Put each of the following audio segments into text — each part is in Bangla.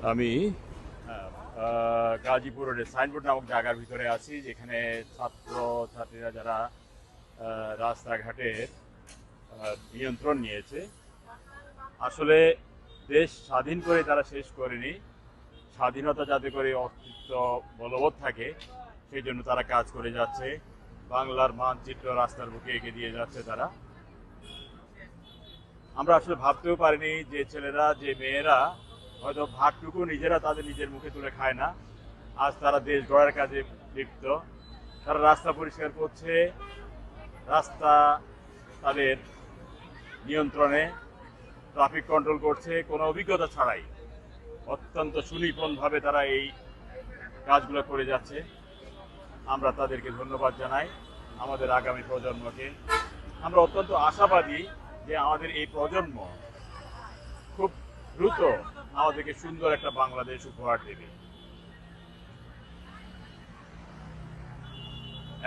আমি গাজীপুর রোডে সাইনবোর্ড নামক জায়গার ভিতরে আছি, যেখানে ছাত্র ছাত্রীরা যারা রাস্তাঘাটের নিয়ন্ত্রণ নিয়েছে। আসলে দেশ স্বাধীন করে তারা শেষ করেনি, স্বাধীনতা যাতে করে অস্তিত্ব বলবৎ থাকে সেই জন্য তারা কাজ করে যাচ্ছে। বাংলার মানচিত্র রাস্তার বুকে এঁকে দিয়ে যাচ্ছে তারা। আমরা আসলে ভাবতেও পারিনি যে ছেলেরা, যে মেয়েরা হয়তো ভাতটুকু নিজেরা তাদের নিজের মুখে তুলে খায় না, আজ তারা দেশ গড়ার কাজে লিপ্ত। তারা রাস্তা পরিষ্কার করছে, রাস্তা তাদের নিয়ন্ত্রণে, ট্রাফিক কন্ট্রোল করছে কোনো অভিজ্ঞতা ছাড়াই। অত্যন্ত সুনিপুণভাবে তারা এই কাজগুলো করে যাচ্ছে। আমরা তাদেরকে ধন্যবাদ জানাই, আমাদের আগামী প্রজন্মকে। আমরা অত্যন্ত আশাবাদী যে আমাদের এই প্রজন্ম খুব দ্রুত আমাদেরকে সুন্দর একটা বাংলাদেশ উপহার দেবে।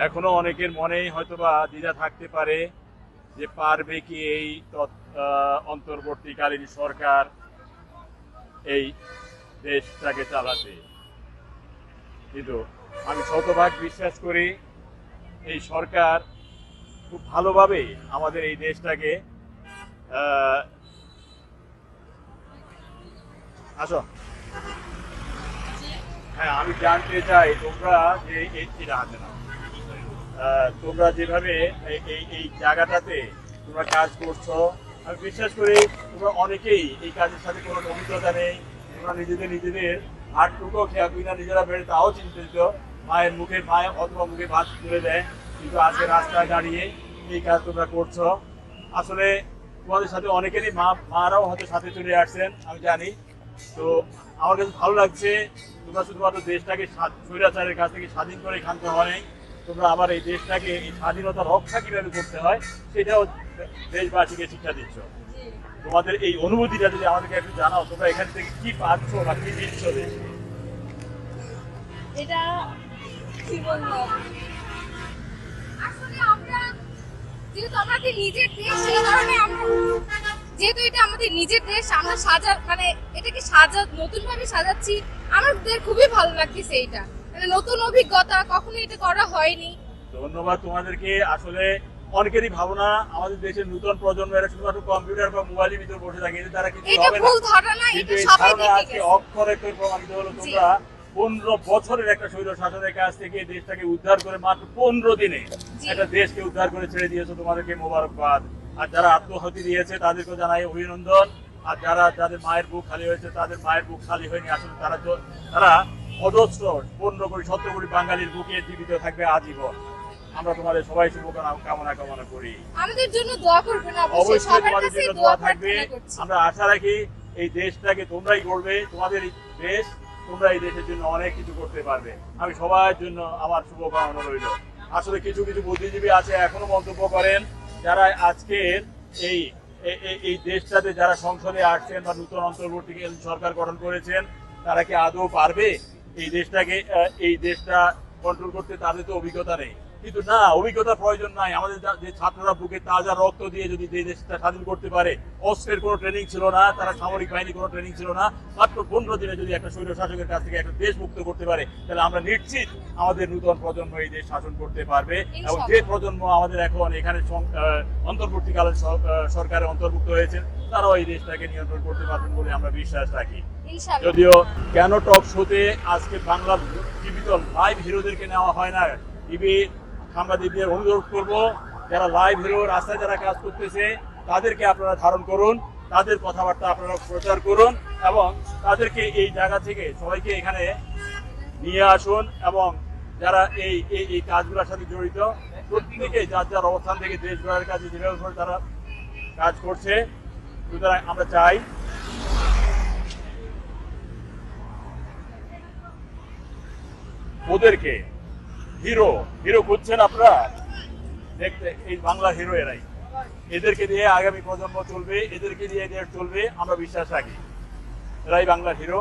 এখনো অনেকের মনেই হয়তোবা দ্বিধা থাকতে পারে যে পারবে কি এই অন্তর্বর্তীকালীন সরকার এই দেশটাকে চালাতে। কিন্তু আমি শতভাগ বিশ্বাস করি এই সরকার খুব ভালোভাবে আমাদের এই দেশটাকে আসো। হ্যাঁ, আমি জানতে চাই তোমরা যে এটা হাতে না, তোমরা যেভাবে এই জায়গাটাতে তোমরা কাজ করছো, আমি বিশ্বাস করি তোমরা অনেকেই এই কাজের সাথে কোনো অভিজ্ঞতা নেই। তোমরা নিজেদের হাটটুকু খেয়া কিনা নিজেরা বেড়ে তাও চিন্তিত। মায়ের অথবা মুখে ভাত তুলে দেয়, কিন্তু আজকে রাস্তায় দাঁড়িয়ে এই কাজ তোমরা করছো। আসলে তোমাদের সাথে অনেকেরই মারাও হয়তো সাথে চলে আসছেন, আমি জানি। তো আমার কাছে ভালো লাগছে তোমরা শুধুমাত্র দেশটাকে স্বৈরাচারের কাছ থেকে স্বাধীন করে ক্ষান্ত হয়, তোমরা আবার এই দেশটাকে এই স্বাধীনতা রক্ষা কিভাবে করতে হয় সেটাও দেশবাসীকে শিক্ষা দিচ্ছ। তোমাদের এই অনুভূতিটা যদি আমাদেরকে একটু জানাও, তোমরা এখান থেকে কি পাচ্ছ বা কি দিচ্ছ দেশকে? এটা কি বলবো, আসলে আমরা যেহেতু আমাদের নিজের দেশ, সেই কারণে আমরা যেহেতু এটা আমাদের নিজের দেশ, আমরা এটাকে নতুন ভাবে সাজাচ্ছি। আমাদের খুবই ভালো লাগছে, এটা মানে নতুন অভিজ্ঞতা, কখনো এটা করা হয়নি। ধন্যবাদ তোমাদেরকে। আসলে অনেকেরই ভাবনা আমাদের দেশের নতুন প্রজন্ম এরা শুধুমাত্র কম্পিউটার বা মোবাইলের ভিতরে বসে থাকে, এতে তারা কিছু হবে না। ভুল ধারণা, এটা সবাই দেখে আজকে অক্ষরে প্রমাণিত হলো। তোমরা 15 বছরের একটা স্বৈর শাসনের কাছ থেকে দেশটাকে উদ্ধার করে মাত্র 15 দিনে একটা দেশকে উদ্ধার করে ছেড়ে দিয়েছো, তোমাদেরকে মোবারকবাদ। আর যারা আত্মহতি দিয়েছে তাদেরকে জানাই অভিনন্দন। আর যাদের মায়ের বুক খালি হয়েছে তাদের মায়ের বুক খালি হয়নি। আসলে তারা অজস্র 15 কোটি 17 কোটি বাঙালির বুকে জীবিত থাকবে আজীবন। আমরা তোমাদের সবাই কামনা করি। আমাদের জন্য দোয়া করবেন, অবশ্যই তোমাদের জন্য দোয়া থাকবে। আমরা আশা রাখি এই দেশটাকে তোমরাই গড়বে, তোমাদের এই দেশ, তোমরা এই দেশের জন্য অনেক কিছু করতে পারবে। আমি সবার জন্য আমার শুভকামনা রইল। আসলে কিছু বুদ্ধিজীবী আছে এখনো মন্তব্য করেন, যারা আজকের এই দেশটাতে যারা সংসদে আসছেন বা নতুন অন্তর্বর্তীকালীন সরকার গঠন করেছেন, তারা কি আদৌ পারবে এই দেশটা কন্ট্রোল করতে? তাদের তো অভিজ্ঞতা নেই। কিন্তু না, অভিজ্ঞতার প্রয়োজন নাই। আমাদের যে ছাত্ররা বুকে তাজা রক্ত দিয়ে যদি এই দেশটা স্বাধীন করতে পারে, অস্ত্রের কোনো ট্রেনিং ছিল না, তারা সামরিক বাহিনী কোনো ট্রেনিং ছিল না, মাত্র 15 দিনে যদি একটা স্বৈর শাসকের কাছ থেকে একটা দেশ মুক্ত করতে পারে, তাহলে আমরা নিশ্চিত আমাদের নতুন প্রজন্ম এই দেশ শাসন করতে পারবে। এবং যে প্রজন্ম আমাদের এখন এখানে অন্তর্বর্তীকালীন সরকারে অন্তর্ভুক্ত হয়েছে, তারাও এই দেশটাকে নিয়ন্ত্রণ করতে পারবেন বলে আমরা বিশ্বাস রাখি। যদিও কেন টক শোতে আজকে বাংলার জীবিত লাইভ হিরোদেরকে নেওয়া হয় না, টিভি সাংবাদিকদের অনুরোধ করব, যারা লাইভ হিরো রাস্তায় যারা কাজ করতেছে তাদেরকে আপনারা ধারণ করুন, তাদের কথাবার্তা আপনারা প্রচার করুন এবং তাদেরকে এই জায়গা থেকে সবাইকে এখানে নিয়ে আসুন। এবং যারা এই কাজগুলোর সাথে জড়িত প্রত্যেকে যার অবস্থান থেকে দেশ গড়ার কাজে যেভাবে করে তারা কাজ করছে, সুতরাং আমরা চাই ওদেরকে হিরো খুঁজছেন আপনারা, দেখতে এই বাংলা হিরো এদেরকে দিয়ে আগামী প্রজন্ম চলবে, এদেরকে দিয়ে দেশ চলবে, আমরা বিশ্বাস রাখি। এরাই বাংলার হিরো।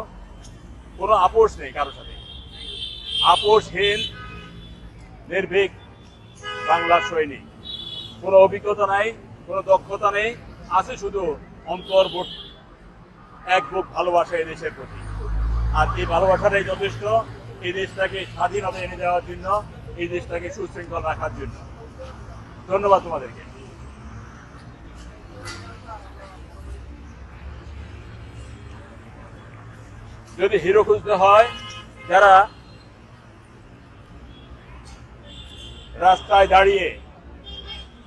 কোনো আপোষ নেই কারোর সাথে, আপোষহীন নির্ভীক বাংলার সৈনিক। কোনো অভিজ্ঞতা নাই, কোনো দক্ষতা নেই, আছে শুধু অন্তর্বর্তী এক বুক ভালোবাসা এই দেশের প্রতি। আর এই ভালোবাসাটাই যথেষ্ট এই দেশটাকে স্বাধীনতা এনে দেওয়ার জন্য, এই দেশটাকে সুশৃঙ্খল রাখার জন্য। ধন্যবাদ তোমাদেরকে। যদি হিরো খুঁজতে হয়, যারা রাস্তায় দাঁড়িয়ে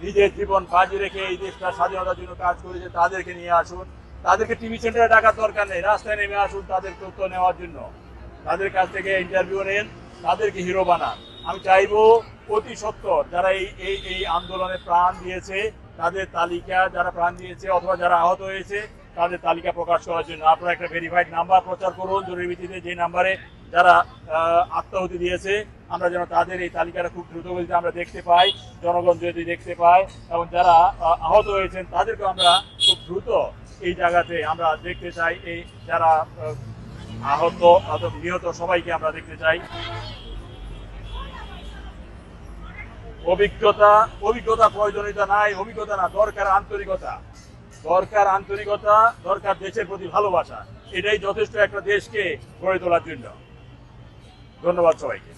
নিজের জীবন বাজি রেখে এই দেশটা স্বাধীনতার জন্য কাজ করেছে, তাদেরকে নিয়ে আসুন। তাদেরকে টিভি সেন্টারে ডাকার দরকার নেই, রাস্তায় নেমে আসুন তাদের তথ্য নেওয়ার জন্য, তাদের কাছ থেকে ইন্টারভিউ নেন, তাদেরকে হিরো বানান। আমি চাইবো অতি সত্বর যারা এই আন্দোলনে প্রাণ দিয়েছে তাদের তালিকা, যারা প্রাণ দিয়েছে অথবা যারা আহত হয়েছে তাদের তালিকা প্রকাশ করার জন্য আপনারা একটা ভেরিফাইড নাম্বার প্রচার করুন জরুরি ভিত্তিতে, যে নাম্বারে যারা আত্মাহুতি দিয়েছে আমরা যেন তাদের এই তালিকাটা খুব দ্রুত গতিতে আমরা দেখতে পাই, জনগণ যদি দেখতে পায়, এবং যারা আহত হয়েছেন তাদেরকে আমরা খুব দ্রুত এই জায়গাতে আমরা দেখতে চাই। এই যারা আহত অথবা নিহত সবাইকে আমরা দেখতে চাই। অভিজ্ঞতা প্রয়োজনীয়তা নাই, অভিজ্ঞতা না, দরকার আন্তরিকতা, দরকার দেশের প্রতি ভালোবাসা। এটাই যথেষ্ট একটা দেশকে গড়ে তোলার জন্য। ধন্যবাদ সবাইকে।